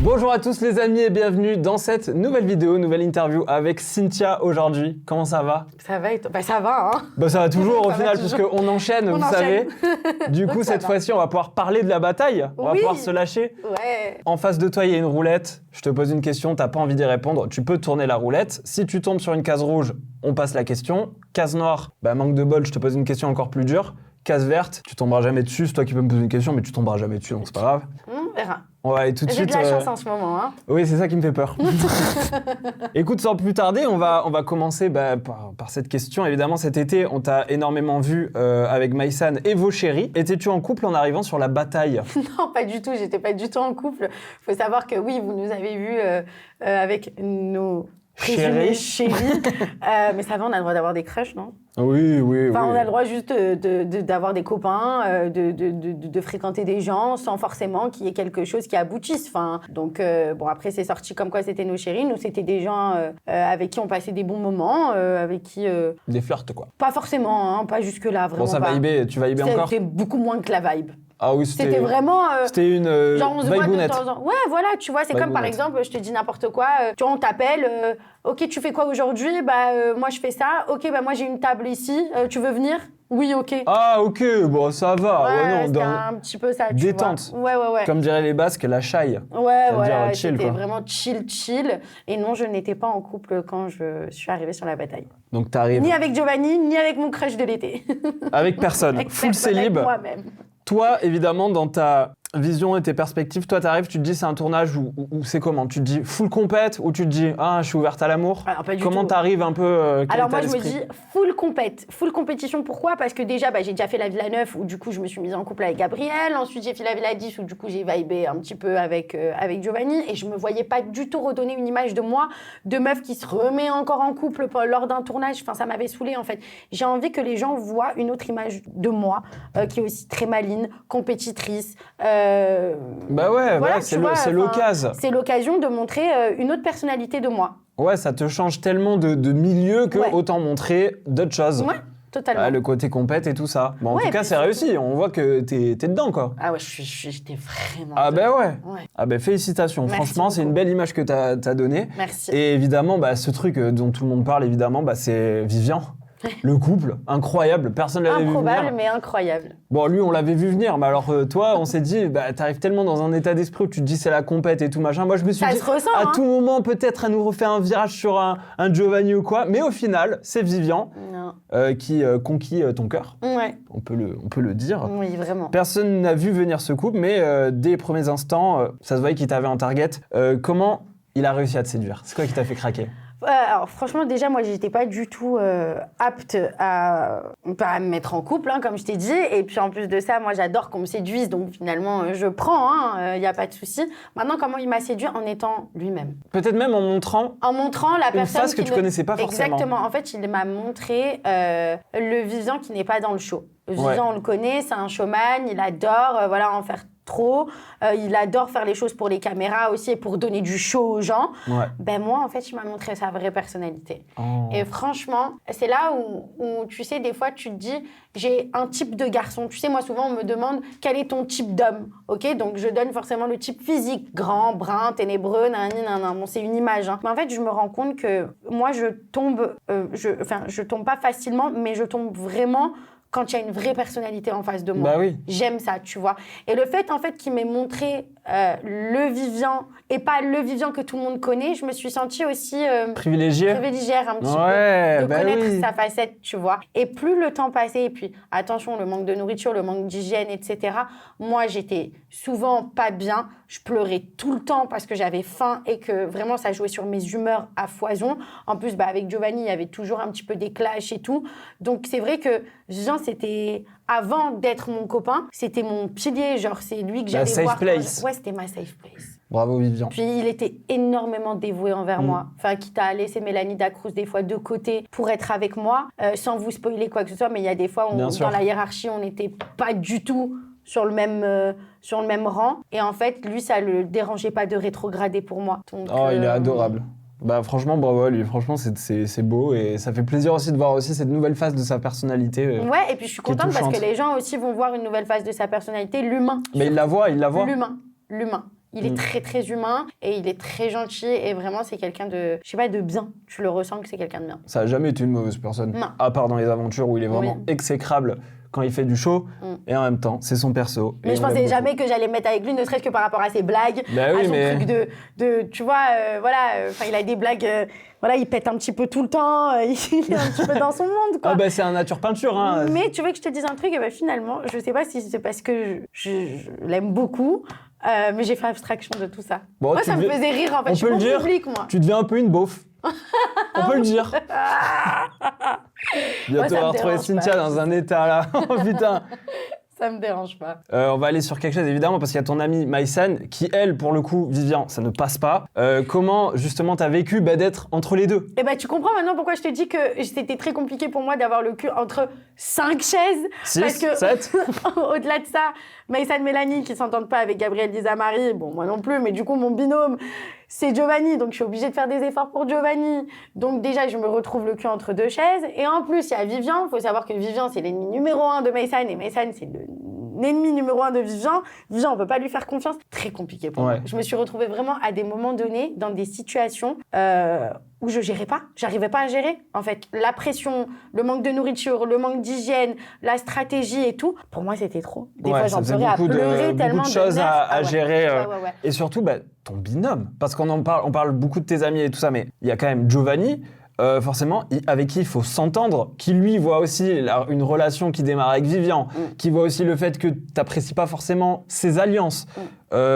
Bonjour à tous les amis et bienvenue dans cette nouvelle vidéo, nouvelle interview avec Cynthia aujourd'hui. Comment ça va? Ça va et toi? Bah ça va hein. Bah ça va toujours au final puisqu'on enchaîne, vous savez. Du coup cette fois-ci on va pouvoir parler de la bataille, on va pouvoir se lâcher. Ouais. En face de toi il y a une roulette, je te pose une question, t'as pas envie d'y répondre, tu peux tourner la roulette. Si tu tombes sur une case rouge, on passe la question. Case noire, bah manque de bol, je te pose une question encore plus dure. Case verte, tu tomberas jamais dessus, c'est toi qui peux me poser une question mais tu tomberas jamais dessus donc c'est pas grave. On verra. Ouais, et tout de suite. J'ai de la chance en ce moment. Hein. Oui, c'est ça qui me fait peur. Écoute, sans plus tarder, on va commencer par cette question. Évidemment, cet été, on t'a énormément vu avec Maïsan et vos chéris. Étais-tu en couple en arrivant sur la bataille? Non, pas du tout. J'étais pas du tout en couple. Il faut savoir que oui, vous nous avez vus avec nos chéris. Mais ça va, on a le droit d'avoir des crushs, non? Oui. Enfin, on a le droit juste d'avoir des copains, de fréquenter des gens sans forcément qu'il y ait quelque chose qui aboutisse. Enfin, donc, bon, après, c'est sorti comme quoi c'était nos chéris. Nous, c'était des gens avec qui on passait des bons moments, avec qui... Des flirts, quoi. Pas forcément, hein, pas jusque-là, vraiment. Bon, ça pas. vibait, tu vibais encore? C'était beaucoup moins que la vibe. Ah oui, c'était vraiment... c'était une genre, on se voit de vibounette. temps en temps. Ouais, voilà, tu vois, c'est comme par exemple, je te dis n'importe quoi, tu vois, on t'appelle, ok, tu fais quoi aujourd'hui? Moi, je fais ça. Ok, moi, j'ai une table ici, tu veux venir? Oui, ok. Ah, ok, bon, ça va. Ouais, non, un petit peu ça, tu détente. vois. Ouais. Comme diraient les Basques, la chaille. Ouais, voilà, c'était vraiment chill. Et non, je n'étais pas en couple quand je suis arrivée sur la bataille. Donc, t'arrives. Ni avec Giovanni, ni avec mon crush de l'été. Avec personne. Avec Full personne, célib. avec moi-même. Toi, évidemment, dans ta vision et tes perspectives, toi, t'arrives, tu te dis c'est un tournage où c'est comment? Tu te dis full compète ou tu te dis ah, je suis ouverte à l'amour? Alors, pas du Comment tout. t'arrives un peu Alors moi, je me dis full compétition. Pourquoi? Parce que déjà, j'ai déjà fait la Villa 9 où du coup, je me suis mise en couple avec Gabriel. Ensuite, j'ai fait la Villa 10 où du coup, j'ai vibé un petit peu avec Giovanni. Et je me voyais pas du tout redonner une image de moi, de meuf qui se remet encore en couple lors d'un tournage. Enfin, ça m'avait saoulée en fait. J'ai envie que les gens voient une autre image de moi qui est aussi très maline, compétitrice. Bah ouais, voilà, c'est l'occasion. C'est l'occasion de montrer une autre personnalité de moi. Ouais, ça te change tellement de milieu que autant montrer d'autres choses. Ouais, totalement. Ouais, le côté compète et tout ça. Bon, en tout cas, c'est réussi. On voit que t'es dedans, quoi. Ah ouais, j'étais vraiment Ah dedans. ouais. Ah bah félicitations. Merci franchement, beaucoup. c'est une belle image que t'as donnée. Merci. Et évidemment, ce truc dont tout le monde parle, évidemment, c'est Vivian. Le couple, incroyable, personne ne l'avait vu venir. Improbable, mais incroyable. Bon, lui, on l'avait vu venir, mais alors toi, on s'est dit, t'arrives tellement dans un état d'esprit où tu te dis c'est la compète et tout machin. Moi, je me suis dit, se ressent, à tout moment, peut-être, elle nous refait un virage sur un Giovanni ou quoi. Mais au final, c'est Vivian qui conquit ton cœur. Ouais. On peut le dire. Oui, vraiment. Personne n'a vu venir ce couple, mais dès les premiers instants, ça se voyait qu'il t'avait en target. Comment il a réussi à te séduire? C'est quoi qui t'a fait craquer? Alors franchement, déjà, moi, j'étais pas du tout apte à me mettre en couple, hein, comme je t'ai dit. Et puis, en plus de ça, moi, j'adore qu'on me séduise. Donc, finalement, je prends, il n'y a pas de souci. Maintenant, comment il m'a séduit? En étant lui-même. Peut-être même en montrant la personne une face que tu connaissais pas forcément. Exactement. En fait, il m'a montré le Vivian qui n'est pas dans le show. Le Vivian, on le connaît, c'est un showman. Il adore en faire trop. Il adore faire les choses pour les caméras aussi et pour donner du show aux gens. Ouais. Moi, en fait, il m'a montré sa vraie personnalité. Oh. Et franchement, c'est là où, tu sais, des fois, tu te dis, j'ai un type de garçon. Tu sais, moi, souvent, on me demande quel est ton type d'homme. Ok, donc je donne forcément le type physique, grand, brun, ténébreux, Bon, c'est une image. Hein. Mais en fait, je me rends compte que moi, je tombe pas facilement, mais je tombe vraiment quand il y a une vraie personnalité en face de moi. Bah oui. J'aime ça, tu vois. Et le fait, en fait, qu'il m'ait montré le Vivian et pas le Vivian que tout le monde connaît, je me suis sentie aussi... privilégiée un petit peu, de connaître sa facette, tu vois. Et plus le temps passait, et puis, attention, le manque de nourriture, le manque d'hygiène, etc. Moi, j'étais souvent pas bien. Je pleurais tout le temps parce que j'avais faim et que vraiment, ça jouait sur mes humeurs à foison. En plus, avec Giovanni, il y avait toujours un petit peu des clashs et tout. Donc, c'est vrai que Vivian, c'était... Avant d'être mon copain, c'était mon pilier. Genre, c'est lui que j'allais voir. Safe place. Ouais, c'était ma safe place. Bravo, Vivian. Puis, il était énormément dévoué envers moi. Enfin, quitte à laisser Mélanie Dacruz des fois de côté pour être avec moi, sans vous spoiler quoi que ce soit. Mais il y a des fois, dans la hiérarchie, on n'était pas du tout sur le même rang. Et en fait, lui, ça le dérangeait pas de rétrograder pour moi. Donc, il est adorable. Franchement, bravo à lui. Franchement, c'est beau et ça fait plaisir aussi de voir aussi cette nouvelle face de sa personnalité. Ouais, et puis je suis contente parce que les gens aussi vont voir une nouvelle face de sa personnalité, l'humain. Mais il la voit. L'humain. Il est très, très humain et il est très gentil et vraiment, c'est quelqu'un de, je sais pas, de bien. Tu le ressens que c'est quelqu'un de bien. Ça a jamais été une mauvaise personne. Non. À part dans les aventures où il est vraiment exécrable quand il fait du show. Et en même temps, c'est son perso. Mais je pensais jamais que j'allais me mettre avec lui, ne serait-ce que par rapport à ses blagues, bah oui, à son mais... truc de tu vois, il a des blagues, il pète un petit peu tout le temps, il est un petit peu dans son monde, quoi. Ah bah c'est un nature peinture, hein. Mais tu veux que je te dise un truc, et finalement, je sais pas si c'est parce que je l'aime beaucoup, mais j'ai fait abstraction de tout ça. Bon, moi, ça me faisait rire, en fait. Je suis bon public, moi. Tu deviens un peu une beauf. On peut le dire. Bientôt, on va retrouver Cynthia dans un état là. Oh putain. Ça me dérange pas. On va aller sur quelque chose évidemment parce qu'il y a ton amie Maïsan qui elle pour le coup Vivian ça ne passe pas. Comment justement t'as vécu d'être entre les deux? Tu comprends maintenant pourquoi je te dis que c'était très compliqué pour moi d'avoir le cul entre 5 chaises. 6, parce que 7. Au-delà de ça, Maïsan Mélanie qui s'entendent pas avec Gabriel Lisa Marie, bon moi non plus, mais du coup mon binôme c'est Giovanni, donc je suis obligée de faire des efforts pour Giovanni. Donc déjà, je me retrouve le cul entre 2 chaises. Et en plus, il y a Vivian. Il faut savoir que Vivian, c'est l'ennemi numéro 1 de Maïsan. Et Maïsan, c'est l'ennemi numéro 1 de Vivian. Vivian, on peut pas lui faire confiance. Très compliqué pour moi. Je me suis retrouvée vraiment à des moments donnés dans des situations où je gérais pas. J'arrivais pas à gérer. En fait, la pression, le manque de nourriture, le manque d'hygiène, la stratégie et tout. Pour moi, c'était trop. Des fois, j'en pleurais à pleurer tellement beaucoup de choses à gérer. Ouais. Et surtout, ton binôme. Parce qu'on parle beaucoup de tes amis et tout ça, mais il y a quand même Giovanni, forcément, avec qui il faut s'entendre, qui lui voit aussi une relation qui démarre avec Vivian, qui voit aussi le fait que tu n'apprécies pas forcément ses alliances.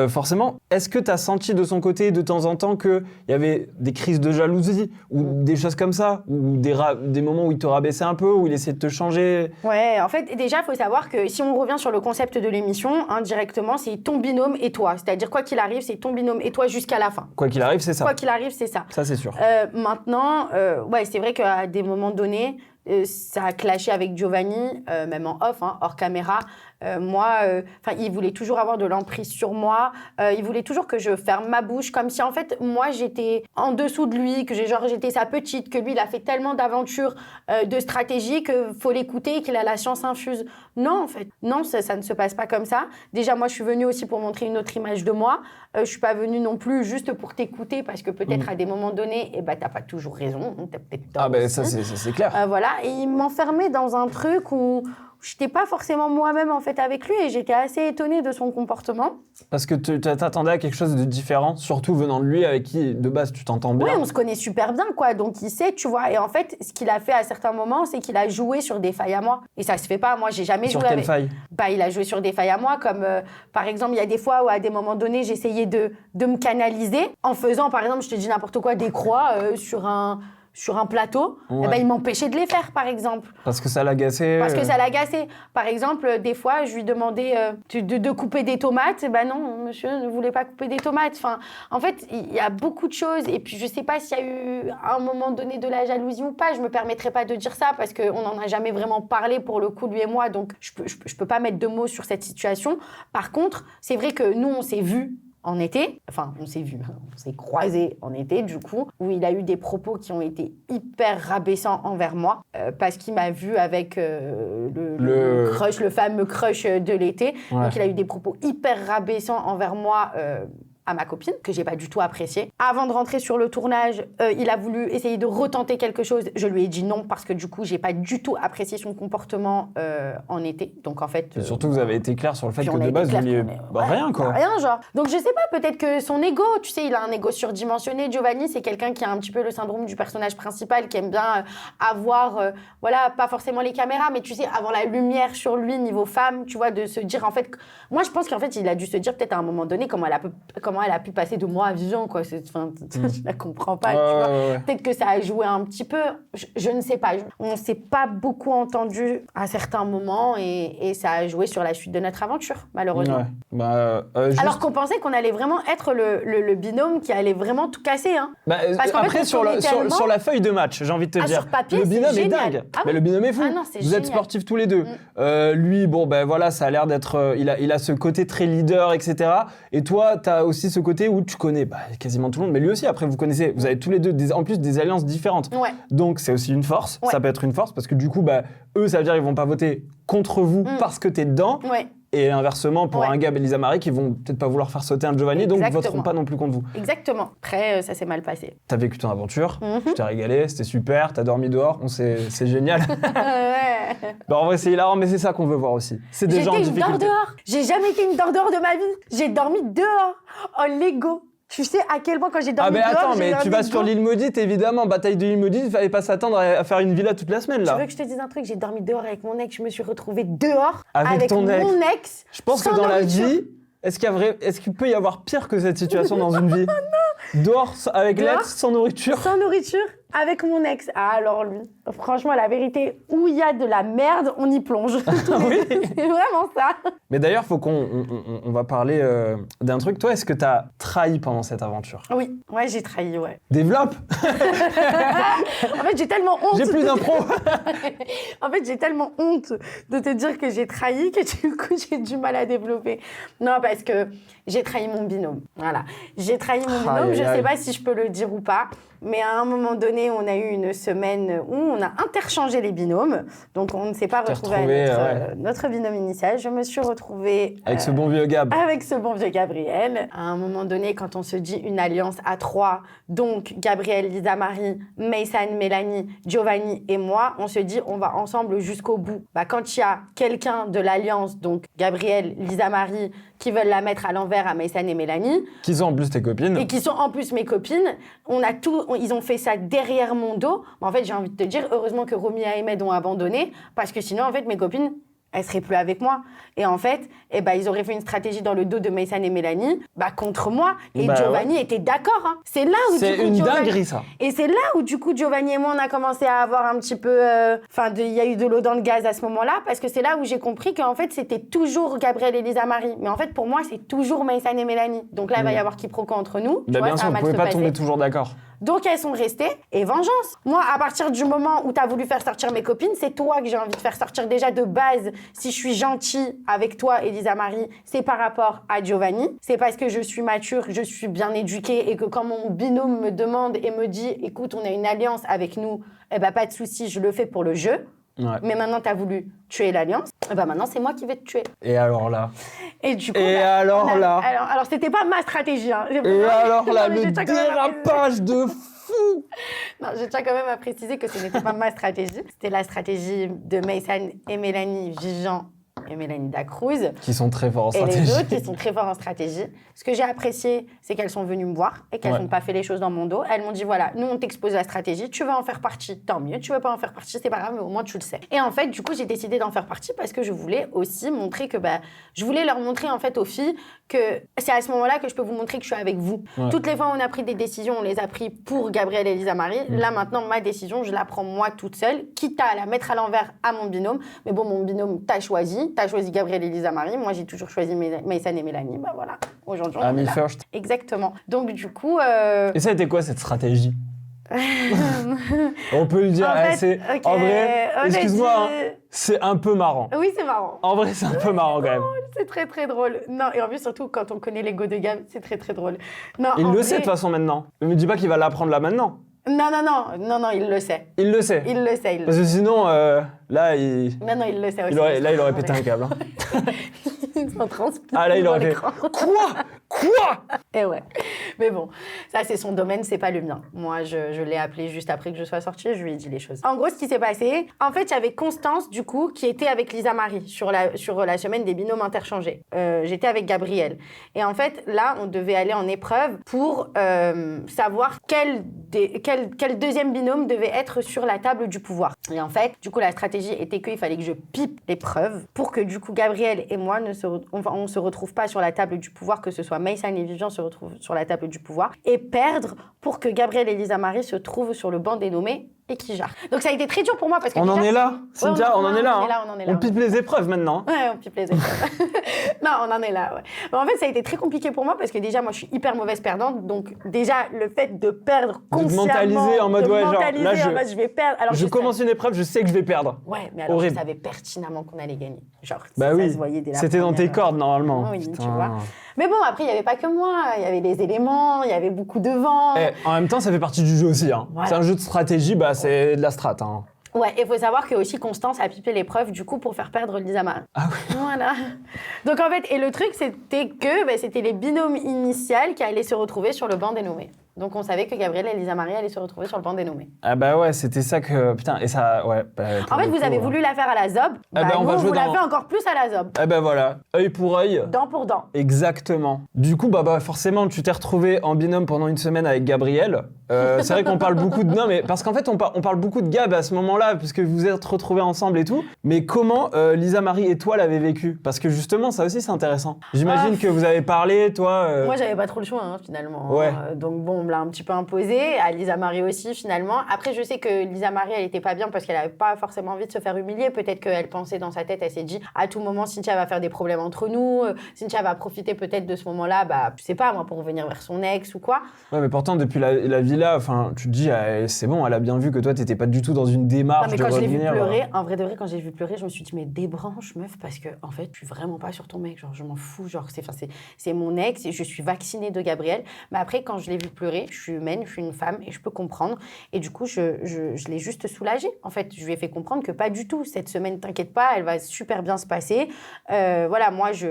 Forcément, est-ce que tu as senti de son côté de temps en temps qu'il y avait des crises de jalousie ou des choses comme ça, ou des moments où il te rabaissait un peu, où il essayait de te changer? Ouais, en fait, déjà, il faut savoir que si on revient sur le concept de l'émission, directement, c'est ton binôme et toi. C'est-à-dire, quoi qu'il arrive, c'est ton binôme et toi jusqu'à la fin. Quoi qu'il arrive, c'est ça. Quoi qu'il arrive, c'est ça. Ça, c'est sûr. Maintenant, c'est vrai qu'à des moments donnés, ça a clashé avec Giovanni, même en off, hors caméra. Il voulait toujours avoir de l'emprise sur moi. Il voulait toujours que je ferme ma bouche, comme si en fait, moi, j'étais en dessous de lui, que j'étais sa petite, que lui, il a fait tellement d'aventures, de stratégies, qu'il faut l'écouter, qu'il a la science infuse. Non, en fait, non, ça ne se passe pas comme ça. Déjà, moi, je suis venue aussi pour montrer une autre image de moi. Je suis pas venue non plus juste pour t'écouter, parce que peut-être à des moments donnés, t'as pas toujours raison. T'as peut-être tort. Ça, c'est clair. Et il m'enfermait dans un truc où j'étais pas forcément moi-même en fait avec lui et j'étais assez étonnée de son comportement. Parce que tu t'attendais à quelque chose de différent, surtout venant de lui avec qui de base tu t'entends bien. Oui, on se connaît super bien quoi, donc il sait, tu vois. Et en fait, ce qu'il a fait à certains moments, c'est qu'il a joué sur des failles à moi. Et ça se fait pas, moi j'ai jamais sur joué quelle faille? Il a joué sur des failles à moi, comme par exemple, il y a des fois où à des moments donnés, j'essayais de me canaliser en faisant, par exemple, je te dis n'importe quoi, des croix sur un plateau, il m'empêchait de les faire, par exemple. Parce que ça l'agaçait. Parce que ça l'agaçait. Par exemple, des fois, je lui demandais de couper des tomates. Non, monsieur ne voulait pas couper des tomates. Enfin, en fait, il y a beaucoup de choses. Et puis, je ne sais pas s'il y a eu, à un moment donné, de la jalousie ou pas. Je ne me permettrai pas de dire ça parce qu'on n'en a jamais vraiment parlé, pour le coup, lui et moi. Donc, je peux pas mettre de mots sur cette situation. Par contre, c'est vrai que nous, on s'est vus en été, on s'est croisés en été du coup, où il a eu des propos qui ont été hyper rabaissants envers moi, parce qu'il m'a vu avec le crush, le fameux crush de l'été. Ouais. Donc il a eu des propos hyper rabaissants envers moi, à ma copine, que j'ai pas du tout apprécié. Avant de rentrer sur le tournage, il a voulu essayer de retenter quelque chose. Je lui ai dit non, parce que du coup, j'ai pas du tout apprécié son comportement en été. Donc en fait... Et surtout, vous avez été clair sur le fait que de base, vous vouliez rien, quoi. Rien, genre. Donc je sais pas, peut-être que son ego, tu sais, il a un ego surdimensionné. Giovanni, c'est quelqu'un qui a un petit peu le syndrome du personnage principal, qui aime bien avoir, pas forcément les caméras, mais tu sais, avoir la lumière sur lui, niveau femme, tu vois, de se dire, en fait... Moi, je pense qu'en fait, il a dû se dire, peut-être à un moment donné, comment elle a pu passer de moi à Vivian, quoi. Je la comprends pas, tu vois. Peut-être que ça a joué un petit peu. Je ne sais pas. On s'est pas beaucoup entendu à certains moments et ça a joué sur la suite de notre aventure, malheureusement. Ouais. Alors qu'on pensait qu'on allait vraiment être le binôme qui allait vraiment tout casser, hein. Parce après, sur la feuille de match, j'ai envie de te dire, sur papier, le binôme est génial. dingue. Mais le binôme est fou. Vous êtes sportifs tous les deux. Lui, ça a l'air d'être... il a ce côté très leader, etc. Et toi, tu as aussi ce côté où tu connais quasiment tout le monde, mais lui aussi, après, vous avez tous les deux en plus des alliances différentes. Ouais. Donc, c'est aussi une force. Ouais. Ça peut être une force parce que du coup, eux, ça veut dire qu'ils vont pas voter contre vous parce que t'es dedans. Ouais. Et inversement, pour Ouais. un Gab et Lisa Marie qui vont peut-être pas vouloir faire sauter un Giovanni, donc Exactement. voteront pas non plus contre vous. Exactement. Après, ça s'est mal passé. T'as vécu ton aventure, Mhm. tu t'es régalé, c'était super, t'as dormi dehors, c'est génial. Ouais. Bah, en vrai, c'est hilarant, mais c'est ça qu'on veut voir aussi. C'est des gens en J'étais une dehors difficulté. dehors. J'ai jamais été une dehors de ma vie. J'ai dormi dehors, en Lego. Tu sais à quel point quand j'ai Ah dormi mais dehors, attends, j'ai mais eu un tu vas Lego. sur l'île maudite, évidemment, bataille de l'île maudite, il fallait pas s'attendre à faire une villa toute la semaine, Tu là. veux que je te dise un truc? J'ai dormi dehors avec mon ex. Je me suis retrouvée dehors Avec ton ex. mon ex. Je pense que sans dans la nourriture. vie, est-ce qu'il peut y avoir pire que cette situation dans une vie? Dehors, avec Dehors l'ex, sans nourriture. Sans nourriture, avec mon ex. Ah, alors lui, franchement, la vérité, où il y a de la merde, on y plonge. Oui. C'est vraiment ça. Mais d'ailleurs, faut on va parler d'un truc. Toi, est-ce que t'as trahi pendant cette aventure? Oui, ouais, j'ai trahi, ouais. Développe. En fait, j'ai tellement honte. J'ai plus d'impro. En fait, j'ai tellement honte de te dire que j'ai trahi que du coup, j'ai du mal à développer. Non, parce que j'ai trahi mon binôme. Voilà. J'ai trahi mon binôme. Aïe, Je aïe. sais pas si je peux le dire ou pas. Mais à un moment donné, on a eu une semaine où on a interchangé les binômes. Donc, on ne s'est pas T'es retrouvé à retrouvé, notre binôme initial. Je me suis retrouvée Avec ce bon vieux Gab. avec ce bon vieux Gabriel. À un moment donné, quand on se dit une alliance à 3, donc Gabriel, Lisa Marie, Maysan, Mélanie, Giovanni et moi, on se dit on va ensemble jusqu'au bout. Bah, quand il y a quelqu'un de l'alliance, donc Gabriel, Lisa Marie, qui veulent la mettre à l'envers à Maysan et Mélanie, Qui sont en plus tes copines. et qui sont en plus mes copines, ils ont fait ça derrière mon dos. Mais en fait, j'ai envie de te dire, heureusement que Romy et Ahmed ont abandonné, parce que sinon, en fait, mes copines, elles seraient plus avec moi. Et en fait, ils auraient fait une stratégie dans le dos de Maysan et Mélanie, contre moi. Et Bah Giovanni était d'accord. Hein. C'est là où C'est du coup, une Giovanni... dinguerie, ça. Et c'est là où, du coup, Giovanni et moi, on a commencé à avoir un petit peu... il y a eu de l'eau dans le gaz à ce moment-là, parce que c'est là où j'ai compris qu'en fait, c'était toujours Gabriel et Lisa Marie. Mais en fait, pour moi, c'est toujours Maysan et Mélanie. Donc là, il va y avoir quiproquo entre nous. Tu Bah, vois, bien ça sûr, va vous mal pouvez se pas passer. tomber toujours d'accord. Donc elles sont restées et vengeance. Moi, à partir du moment où tu as voulu faire sortir mes copines, c'est toi que j'ai envie de faire sortir. Déjà de base, si je suis gentille avec toi, Elisa Marie, c'est par rapport à Giovanni. C'est parce que je suis mature, je suis bien éduquée et que quand mon binôme me demande et me dit « Écoute, on a une alliance avec nous, pas de souci, je le fais pour le jeu. » Ouais. Mais maintenant, tu as voulu tuer l'alliance. Maintenant, c'est moi qui vais te tuer. Et alors là. Et du coup, Et alors là. Alors, c'était pas ma stratégie. Hein. Et alors là, Non, mais le je tiens quand même à dérapage de fou. Non, je tiens quand même à préciser que ce n'était pas ma stratégie. C'était la stratégie de Maysan et Mélanie Vigeant et Mélanie Dacruz. Qui sont très forts en Et les stratégie. autres qui sont très forts en stratégie. Ce que j'ai apprécié, c'est qu'elles sont venues me voir et qu'elles Ouais. n'ont pas fait les choses dans mon dos. Elles m'ont dit voilà, nous on t'expose la stratégie, tu veux en faire partie, tant mieux. Tu veux pas en faire partie, c'est pas grave, mais au moins tu le sais. Et en fait, du coup, j'ai décidé d'en faire partie parce que je voulais aussi montrer que je voulais leur montrer en fait aux filles que c'est à ce moment-là que je peux vous montrer que je suis avec vous. Ouais. Toutes les fois où on a pris des décisions, on les a pris pour Gabriel et Lisa Marie. Là maintenant, ma décision, je la prends moi toute seule, quitte à la mettre à l'envers à mon binôme. Mais bon, mon binôme, t'as choisi Gabriel et Lisa Marie. Moi, j'ai toujours choisi Maysan et Mélanie. Bah voilà, aujourd'hui, on Ami est là. first. Exactement. Donc du coup, Et ça a été quoi cette stratégie? On peut le dire, En fait, c'est ok, en vrai, on a excuse-moi, dit- hein, c'est un peu marrant. oui, c'est marrant. En vrai, c'est un peu marrant quand même. C'est très très drôle. Non, et en plus surtout quand on connaît l'ego de Gab, c'est très très drôle. Non, Il en le vrai- sait de toute façon maintenant. Ne me dis pas qu'il va l'apprendre là maintenant. Non, il le sait. Il le sait. Il le sait, il le Parce sait. que sinon, là, il Le sait aussi. aurait pété un câble. Hein. Ils sont transparents Ah là, il dans aurait fait l'écran. Quoi? Et ouais. Mais bon, ça c'est son domaine, c'est pas le mien. Moi, je l'ai appelé juste après que je sois sortie, je lui ai dit les choses. En gros, ce qui s'est passé, en fait, il y avait Constance, du coup, qui était avec Lisa Marie sur la semaine des binômes interchangés. J'étais avec Gabriel. Et en fait, là, on devait aller en épreuve pour savoir quel deuxième binôme devait être sur la table du pouvoir. Et en fait, du coup, la stratégie était qu'il fallait que je pipe l'épreuve pour que, du coup, Gabriel et moi, on se retrouve pas sur la table du pouvoir, que ce soit Maysan et Vivian se retrouvent sur la table du pouvoir, et perdre pour que Gabriel et Lisa Marie se trouvent sur le banc des nommés et qui jarrent. Donc ça a été très dur pour moi parce que On en est là, Cynthia, on en est là. on en est hein. là, on en est là. On pipe les épreuves maintenant. Ouais, on pipe les épreuves. Non, on en est là, ouais. Mais en fait, ça a été très compliqué pour moi parce que déjà, moi, je suis hyper mauvaise perdante. Donc, déjà, le fait de perdre De te consciemment... mentaliser en mode, ouais, genre, mentaliser là, en mode, je vais perdre. Alors, Je commence une épreuve, je sais que je vais perdre. Ouais, mais alors, Horrible. je savais pertinemment qu'on allait gagner. Genre, Bah ça oui, se voyait dès la c'était dans tes première- cordes normalement. Oui, tu Putain. vois. Mais bon, après, il n'y avait pas que moi. Il y avait des éléments, il y avait beaucoup de vent. Eh, en même temps, ça fait partie du jeu aussi. Hein. Voilà. C'est un jeu de stratégie, bah, c'est de la strat. Hein. Ouais, et il faut savoir que aussi Constance a pipé l'épreuve du coup pour faire perdre Lisa Marie. Ah oui. Voilà. Donc en fait, et le truc c'était que c'était les binômes initiales qui allaient se retrouver sur le banc des nommés. Donc on savait que Gabrielle et Lisa Marie allaient se retrouver sur le banc des nommés. Ah bah ouais, c'était ça que... Putain, et ça... Ouais. En fait, vous avez voulu la faire à la zob. On va jouer vous la fait encore plus à la zob. Ah bah voilà, œil pour œil. Dent pour dent. Exactement. Du coup, forcément, tu t'es retrouvé en binôme pendant une semaine avec Gabrielle. C'est vrai qu'on parle beaucoup de... Non, mais parce qu'en fait, on parle beaucoup de Gab à ce moment-là, puisque vous êtes retrouvés ensemble et tout. Mais comment Lisa Marie et toi l'avez vécu? Parce que justement, ça aussi, c'est intéressant. J'imagine que vous avez parlé, toi... Moi, j'avais pas trop le choix, finalement. Ouais. Donc bon, on me l'a un petit peu imposé. À Lisa Marie aussi, finalement. Après, je sais que Lisa Marie, elle était pas bien parce qu'elle avait pas forcément envie de se faire humilier. Peut-être qu'elle pensait dans sa tête, elle s'est dit, à tout moment, Cynthia va faire des problèmes entre nous. Cynthia va profiter peut-être de ce moment-là, je sais pas, moi, pour revenir vers son ex ou quoi. Ouais, mais pourtant, depuis la villa, tu te dis, c'est bon, elle a bien vu que toi, t'étais pas du tout dans une démarche de revenir. Non, mais quand je l'ai vu pleurer, en vrai de vrai, quand j'ai vu pleurer, je me suis dit, mais débranche, meuf, parce que, en fait, je suis vraiment pas sur ton mec. Genre, je m'en fous. Genre, c'est mon ex et je suis vaccinée de Gabriel. Mais après, quand je l'ai vu pleurer, je suis humaine, je suis une femme et je peux comprendre. Et du coup, je l'ai juste soulagée. En fait, je lui ai fait comprendre que pas du tout. Cette semaine, t'inquiète pas, elle va super bien se passer. Voilà, moi, je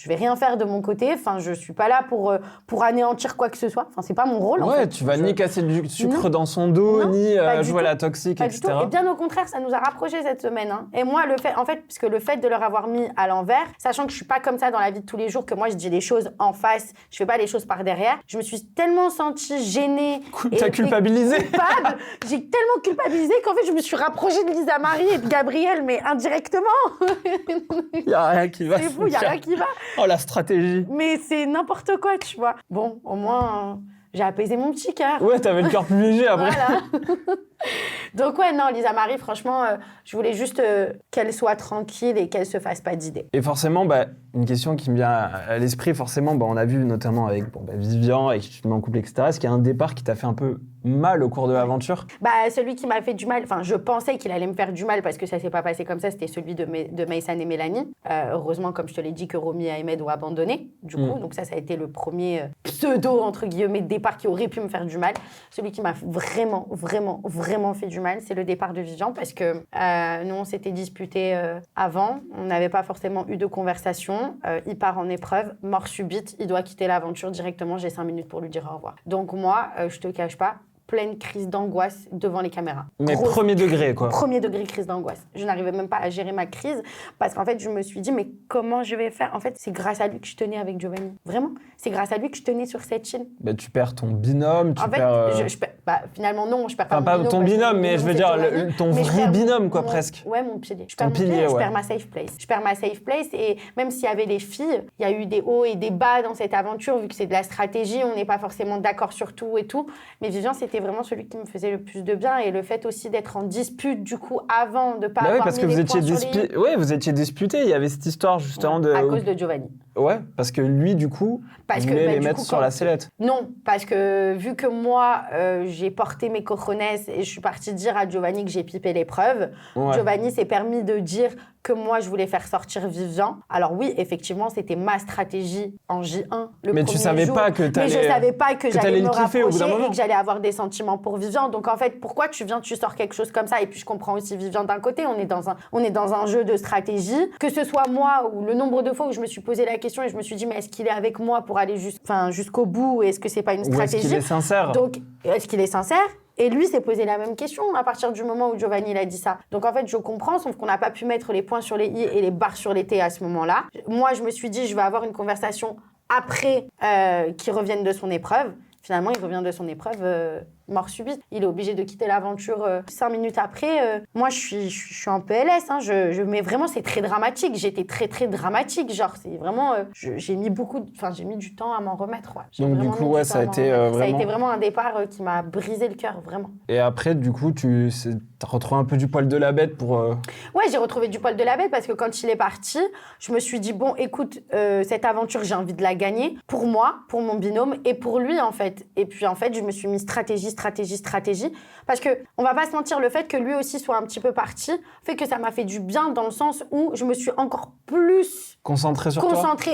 vais rien faire de mon côté. Enfin, je suis pas là pour anéantir quoi que ce soit. Enfin, c'est pas mon rôle. Ouais, en fait. tu vas ni casser du sucre dans son dos, ni jouer à la toxique, etc. Et bien au contraire, ça nous a rapprochés cette semaine. Et moi, parce que le fait de leur avoir mis à l'envers, sachant que je suis pas comme ça dans la vie de tous les jours, que moi je dis les choses en face, je fais pas les choses par derrière, je me suis tellement sentie gênée. T'as culpabilisé. Coupable. J'ai tellement culpabilisé qu'en fait je me suis rapprochée de Lisa Marie et de Gabrielle, mais indirectement. Y a rien qui va. C'est fou, y a rien qui va. Oh, la stratégie. Mais c'est n'importe quoi, tu vois. Bon, au moins, j'ai apaisé mon petit cœur. Ouais, t'avais le cœur plus léger après. Voilà. Donc ouais, non, Lisa Marie, franchement, je voulais juste qu'elle soit tranquille et qu'elle se fasse pas d'idées. Et forcément, une question qui me vient à l'esprit, forcément, on a vu notamment avec Vivian, avec qui tu te mets en couple, etc. Est-ce qu'il y a un départ qui t'a fait un peu mal au cours de l'aventure? Celui qui m'a fait du mal, enfin, je pensais qu'il allait me faire du mal parce que ça s'est pas passé comme ça, c'était celui de Maïsan et Mélanie. Heureusement, comme je te l'ai dit, que Romy et Ahmed ont abandonné, du coup. Donc ça a été le premier pseudo, entre guillemets, départ qui aurait pu me faire du mal. Celui qui m'a vraiment, vraiment, vraiment fait du mal, c'est le départ de Vivian parce que nous, on s'était disputés avant. On n'avait pas forcément eu de conversation. Il part en épreuve, mort subite, il doit quitter l'aventure directement. J'ai 5 minutes pour lui dire au revoir. Donc moi, je te cache pas, pleine crise d'angoisse devant les caméras. Mais premier degré, quoi. Premier degré crise d'angoisse. Je n'arrivais même pas à gérer ma crise parce qu'en fait, je me suis dit, mais comment je vais faire? En fait, c'est grâce à lui que je tenais avec Giovanni. Vraiment. C'est grâce à lui que je tenais sur cette chaîne. Tu perds ton binôme, finalement, non, je perds pas mon binôme. Pas ton binôme, mais je veux dire, ton vrai binôme, quoi, presque. Ouais, mon pilier. Je perds mon pilier, je perds ma safe place. Je perds ma safe place et même s'il y avait les filles, il y a eu des hauts et des bas dans cette aventure, vu que c'est de la stratégie, on n'est pas forcément d'accord sur tout et tout. Mais Vivian, c'était vraiment celui qui me faisait le plus de bien et le fait aussi d'être en dispute du coup avant de pas avoir parce mis que les points sur les... Ouais, vous étiez disputés, il y avait cette histoire justement à cause de Giovanni. Ouais, parce que lui du coup voulait les mettre sur la sellette. Non, parce que vu que moi j'ai porté mes cojones et je suis partie dire à Giovanni que j'ai pipé l'épreuve, Giovanni s'est permis de dire que moi je voulais faire sortir Vivian. Alors oui, effectivement, c'était ma stratégie en J1 mais tu savais jour, pas que mais je savais pas que j'allais me rapprocher au bout d'un moment. Et que j'allais avoir des sentiments pour Vivian. Donc en fait, pourquoi tu sors quelque chose comme ça? Et puis je comprends aussi Vivian d'un côté, on est dans un jeu de stratégie, que ce soit moi ou le nombre de fois où je me suis posé la question et je me suis dit mais est-ce qu'il est avec moi pour aller jusqu'au bout, est-ce que c'est pas une stratégie? Est-ce qu'il est sincère? Donc est-ce qu'il est sincère? Et lui s'est posé la même question à partir du moment où Giovanni l'a dit ça. Donc en fait, je comprends, sauf qu'on n'a pas pu mettre les points sur les i et les barres sur les t à ce moment-là. Moi, je me suis dit, je vais avoir une conversation après qu'il revienne de son épreuve. Finalement, il revient de son épreuve mort subite. Il est obligé de quitter l'aventure 5 minutes après. Moi, je suis en PLS. Mais vraiment, c'est très dramatique. J'étais très, très dramatique. Genre, c'est vraiment... j'ai mis du temps à m'en remettre. Ouais. Donc, du coup, ça a été Ça a été vraiment un départ qui m'a brisé le cœur, vraiment. Et après, du coup, t'as retrouvé un peu du poil de la bête pour... Ouais, j'ai retrouvé du poil de la bête parce que quand il est parti, je me suis dit, bon, écoute, cette aventure, j'ai envie de la gagner pour moi, pour mon binôme et pour lui, en fait. Et puis, en fait, je me suis mis stratégie. Parce que, on va pas se mentir, le fait que lui aussi soit un petit peu parti fait que ça m'a fait du bien dans le sens où je me suis encore plus concentrée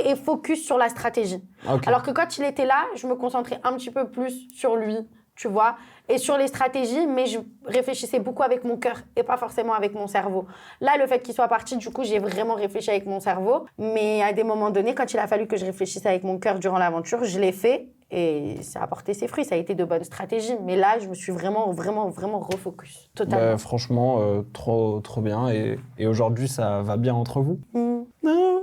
et focus sur la stratégie. Okay. Alors que quand il était là, je me concentrais un petit peu plus sur lui tu vois, et sur les stratégies, mais je réfléchissais beaucoup avec mon cœur et pas forcément avec mon cerveau. Là, le fait qu'il soit parti, du coup, j'ai vraiment réfléchi avec mon cerveau, mais à des moments donnés, quand il a fallu que je réfléchisse avec mon cœur durant l'aventure, je l'ai fait et ça a porté ses fruits, ça a été de bonnes stratégies. Mais là, je me suis vraiment refocus, totalement. Franchement, trop bien. Et aujourd'hui, ça va bien entre vous? Non.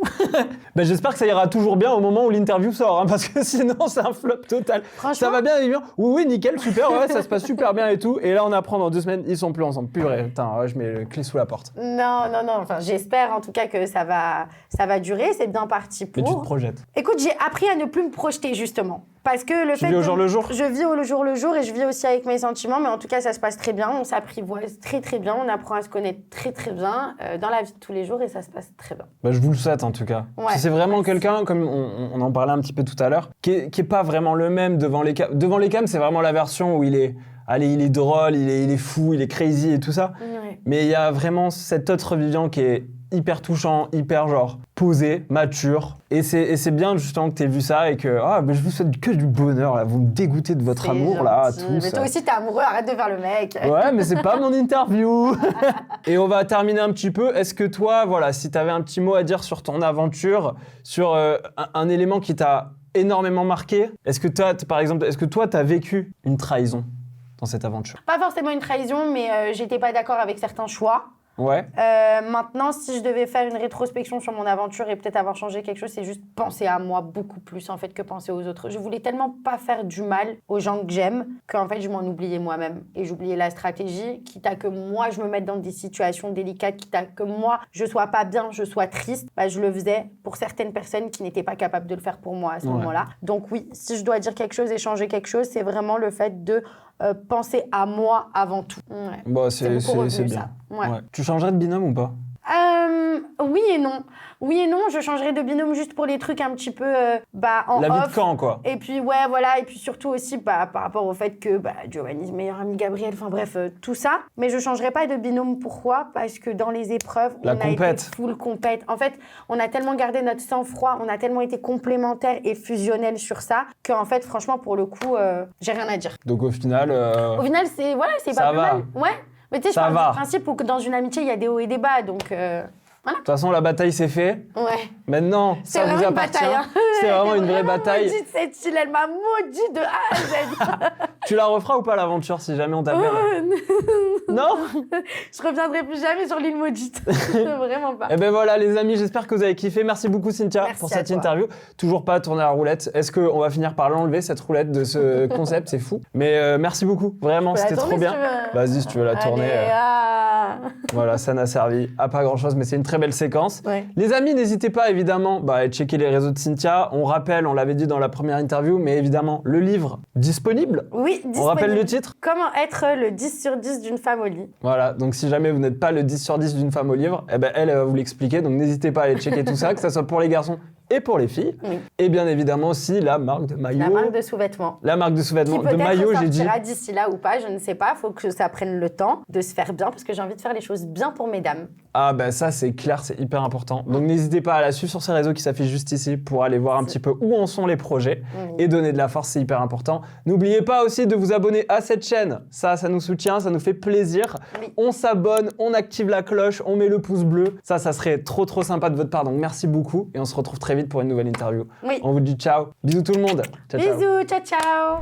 J'espère que ça ira toujours bien au moment où l'interview sort, hein, parce que sinon, c'est un flop total. Ça va bien, Yvan? Oui, nickel, super, ouais, ça se passe super bien et tout. Et là, on apprend dans 2 semaines, ils sont plus ensemble. Purée, putain, ouais, je mets le clé sous la porte. Non, enfin, j'espère en tout cas que ça va durer, c'est bien parti pour. Mais tu te projettes. Écoute, j'ai appris à ne plus me projeter, justement. Parce que le fait vis au jour le jour? Je vis au jour le jour et je vis aussi avec mes sentiments, mais en tout cas, ça se passe très bien. On s'apprivoise très bien, on apprend à se connaître très bien dans la vie de tous les jours et ça se passe très bien. Je vous le souhaite en tout cas. Ouais, si c'est vraiment quelqu'un, comme on en parlait un petit peu tout à l'heure, qui est pas vraiment le même devant les cams. Devant les cams, c'est vraiment la version où il est drôle, il est fou, il est crazy et tout ça. Ouais. Mais il y a vraiment cet autre Vivian qui est hyper touchant, hyper genre posé, mature. Et c'est bien justement que tu aies vu ça et que je vous souhaite que du bonheur là. Vous me dégoûtez de votre amour gentil. là, tous. Mais toi aussi t'es amoureux, arrête de faire le mec. Ouais, mais c'est pas mon interview. Et on va terminer un petit peu. Est-ce que toi, voilà, si tu avais un petit mot à dire sur ton aventure, sur un élément qui t'a énormément marqué, est-ce que toi t'as vécu une trahison dans cette aventure? Pas forcément une trahison, mais j'étais pas d'accord avec certains choix. Ouais. Maintenant, si je devais faire une rétrospection sur mon aventure et peut-être avoir changé quelque chose, c'est juste penser à moi beaucoup plus en fait que penser aux autres. Je voulais tellement pas faire du mal aux gens que j'aime qu'en fait je m'en oubliais moi-même et j'oubliais la stratégie, quitte à que moi je me mette dans des situations délicates, quitte à que moi je sois pas bien, je sois triste, je le faisais pour certaines personnes qui n'étaient pas capables de le faire pour moi à ce moment-là. Donc oui, si je dois dire quelque chose et changer quelque chose, c'est vraiment le fait de penser à moi avant tout. Ouais. Bon, c'est bien. Ça. Ouais. Ouais. Tu changerais de binôme ou pas? Oui et non. Oui et non, je changerais de binôme juste pour les trucs un petit peu en la vie off. de camp, quoi. Et puis, ouais, voilà. Et puis surtout aussi par rapport au fait que Giovanni, meilleur ami de Gabriel, enfin bref, tout ça. Mais je changerais pas de binôme. Pourquoi? Parce que dans les épreuves, on a été full compète. En fait, on a tellement gardé notre sang-froid, on a tellement été complémentaires et fusionnels sur ça, qu'en fait, franchement, pour le coup, j'ai rien à dire. Donc au final... Au final, c'est pas plus mal. Ouais. Mais tu sais, je parle du principe où que dans une amitié, il y a des hauts et des bas, donc... Voilà. De toute façon, la bataille, c'est fait. Ouais. Maintenant, ça vous appartient. Bataille, hein. C'est vraiment une vraie bataille. Maudite, cette île, elle m'a maudit de A à Z. Tu la referas ou pas, l'aventure, si jamais on t'appelle? Non. Je reviendrai plus jamais sur l'île maudite. Vraiment pas. Et ben voilà, les amis, j'espère que vous avez kiffé. Merci beaucoup, Cynthia, pour cette interview. Toujours pas tourner la roulette. Est-ce qu'on va finir par l'enlever, cette roulette de ce concept? C'est fou. Mais merci beaucoup. Vraiment, c'était trop bien. Vas-y, si tu veux la tourner. Voilà, ça n'a servi à pas grand-chose, mais c'est une très belle séquence. Ouais. Les amis, n'hésitez pas évidemment à checker les réseaux de Cynthia. On rappelle, on l'avait dit dans la première interview, mais évidemment, le livre disponible. Oui, disponible. On rappelle le titre? Comment être le 10 sur 10 d'une femme au lit. Voilà, donc si jamais vous n'êtes pas le 10 sur 10 d'une femme au livre, elle va vous l'expliquer. Donc n'hésitez pas à aller checker tout ça, que ça soit pour les garçons et pour les filles. Oui. Et bien évidemment aussi la marque de maillot. La marque de sous-vêtements. La marque de sous-vêtements. Qui de maillot, j'ai dit. sortira d'ici là ou pas, je ne sais pas. Il faut que ça prenne le temps de se faire bien parce que j'ai envie de faire les choses bien pour mes dames. Ah ça c'est clair, c'est hyper important. Donc n'hésitez pas à la suivre sur ses réseaux qui s'affichent juste ici pour aller voir un petit peu où en sont les projets et donner de la force, c'est hyper important. N'oubliez pas aussi de vous abonner à cette chaîne. Ça nous soutient, ça nous fait plaisir. Oui. On s'abonne, on active la cloche, on met le pouce bleu. Ça serait trop sympa de votre part. Donc merci beaucoup et on se retrouve très vite pour une nouvelle interview. Oui. On vous dit ciao. Bisous tout le monde. Bisous, ciao.